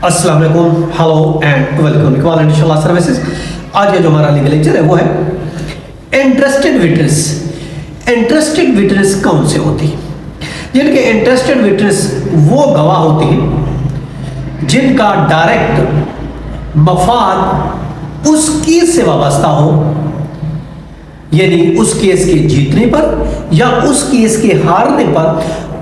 अस्सलाम वालेकुम, hello and welcome Iqbal इंशाल्लाह सर्विसेज। आज का जो हमारा लीगल लेक्चर है वो है इंटरेस्टेड विटनेस। इंटरेस्टेड विटनेस कौन से होती है? जिनके इंटरेस्टेड विटनेस वो गवाह होते हैं जिनका डायरेक्ट मफाद उस केस से वाबस्ता हो, यानी उस केस के जीतने पर या उस केस के हारने पर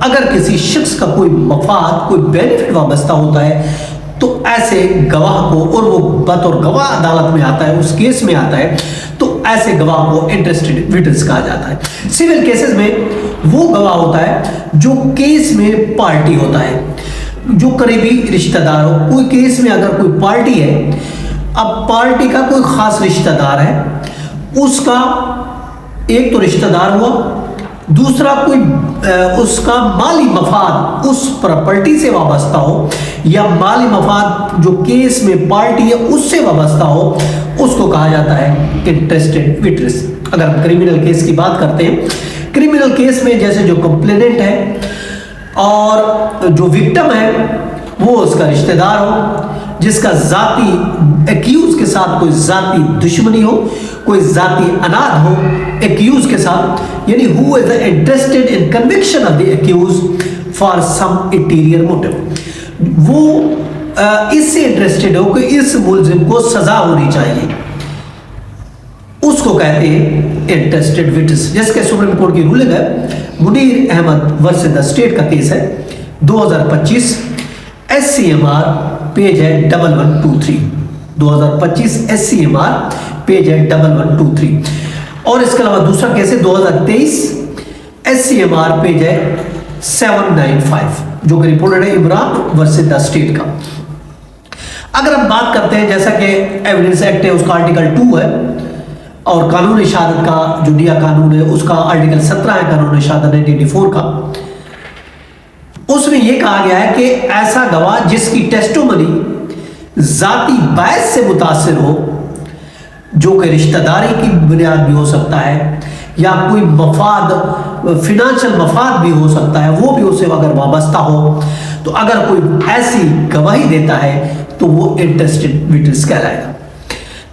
अगर किसी शख्स का कोई मफाद, कोई बेनिफिट वाबस्ता होता है तो ऐसे गवाह को, और वो बतौर गवाह अदालत में आता है, उस केस में आता है, तो ऐसे गवाह को इंटरेस्टेड विटनेस कहा जाता है। सिविल केसेस में वो गवाह होता है जो केस में पार्टी होता है, जो करीबी रिश्तेदार हो। कोई केस में अगर कोई पार्टी है, अब पार्टी का कोई खास रिश्तेदार है, उसका एक तो रिश्तेदार हुआ, दूसरा कोई उसका माली मफाद उस प्रॉपर्टी से वाबस्ता हो, या माली मफाद जो केस में पार्टी है उससे वाबस्ता हो, उसको कहा जाता है इंटरेस्टेड विटनेस। अगर हम क्रिमिनल केस की बात करते हैं, क्रिमिनल केस में जैसे जो कंप्लेनेंट है और जो विक्टिम है वो उसका रिश्तेदार हो, जिसका जाती एक्यूज के साथ कोई जाती दुश्मनी हो, कोई जाती अनाद हो एक्यूज के साथ, यानी who is interested in conviction of the accused for some interior motive, वो इससे इंटरेस्टेड हो कि इस मुलजिम को सजा होनी चाहिए, उसको कहते हैं इंटरेस्टेड विटनेस। जैसे सुप्रीम कोर्ट की रूलिंग है, Munir Ahmad versus the state का केस है 2025, SCMR पेज है 1123, 2025 SCMR पेज है 1123। और इसके अलावा दूसरा केस है 2023 SCMR पेज है 795, जो कि रिपोर्टेड है इमरान वर्सेस द स्टेट का। अगर हम बात करते हैं, जैसा कि एविडेंस एक्ट है उसका आर्टिकल 2 है, और कानून शहादत का जो दिया कानून है उसका आर्टिकल 17 है कानून शहादत 1984 का। उसमें यह कहा गया है कि ऐसा गवाह जिसकी टेस्टिमनी जाती बायस से मुतासिर हो, जो कि रिश्तेदारी की बुनियाद भी हो सकता है या कोई मफाद, फिनेंशियल मफाद भी हो सकता है, वो भी उससे अगर वाबस्ता हो, तो अगर कोई ऐसी गवाही देता है तो वो इंटरेस्टेड विटनेस कहलाएगा।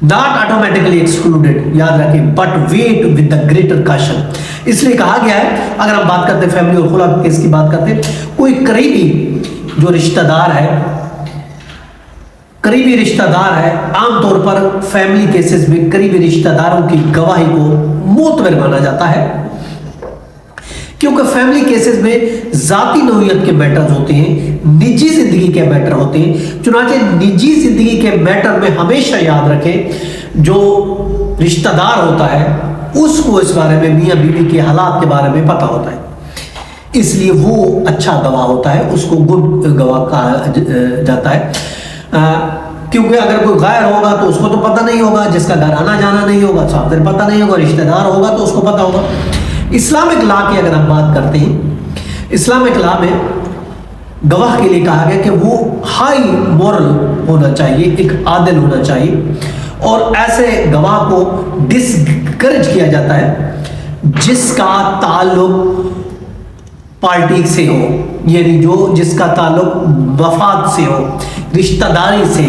नॉट ऑटोमेटिकली एक्सक्लूडेड, याद रखें, but weight with the greater caution. इसलिए कहा गया है, अगर हम बात करते हैं फैमिली और खुला केस की बात करते हैं, कोई करीबी जो रिश्तेदार है, करीबी रिश्तेदार है, आमतौर पर फैमिली केसेस में करीबी रिश्तेदारों की गवाही को मोतबर माना जाता है, क्योंकि फैमिली केसेस में जाती नौयत के मैटर्स होते हैं, निजी जिंदगी के मैटर होते हैं। चुनांचे निजी जिंदगी के मैटर में हमेशा याद रखें, जो रिश्तेदार होता है उसको इस बारे में, मियाँ बीवी के हालात के बारे में पता होता है, इसलिए वो अच्छा गवाह होता है, उसको गुड गवाह कहा जाता है। क्योंकि अगर कोई गायर होगा तो उसको तो पता नहीं होगा, जिसका घर आना जाना नहीं होगा साहब पता नहीं होगा, रिश्तेदार होगा तो उसको पता होगा। इस्लामिक लॉ की अगर हम बात करते हैं, इस्लामिक लॉ में गवाह के लिए कहा गया कि वो हाई मॉरल होना चाहिए, एक आदिल होना चाहिए, और ऐसे गवाह को डिस्करेज किया जाता है जिसका ताल्लुक पार्टी से हो, यानी जो जिसका ताल्लुक वफाद से हो, रिश्तेदारी से।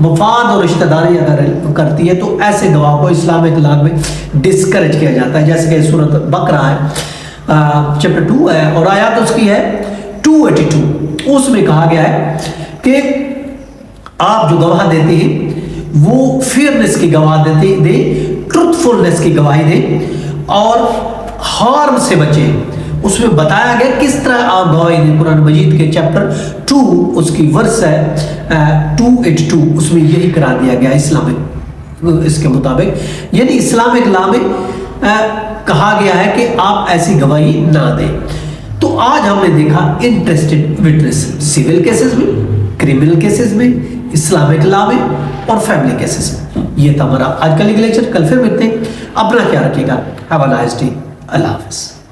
मफाद और रिश्तेदारी अगर करती है तो ऐसे गवाह को इस्लामिक लॉ में डिस्करेज किया जाता है। जैसे कि सूरत बकरा है, चैप्टर 2 है और आयत उसकी है 282, उसमें कहा गया है कि आप जो गवाह देते हैं वो फेयरनेस की गवाह दे, ट्रुथफुलनेस की गवाही दे और हार्म से बचे। उसमें बताया गया किस तरह आप गवाही दें। कुरान मजीद के चैप्टर 2 उसकी वर्स है 282, उसमें यही करार दिया गया इस्लामिक इसके मुताबिक, यानी इस्लामिक लॉ में कहा गया है कि आप ऐसी गवाही ना दें। तो आज हमने देखा इंटरेस्टेड विटनेस सिविल केसेस में, क्रिमिनल केसेस में, इस्लामिक लॉ में और फैमिली केसेस में। ये था हमारा आज का लीगल लेक्चर। कल फिर मिलते हैं, अपना ख्याल रखिएगा। Have a nice day. Allah हाफ़िज़।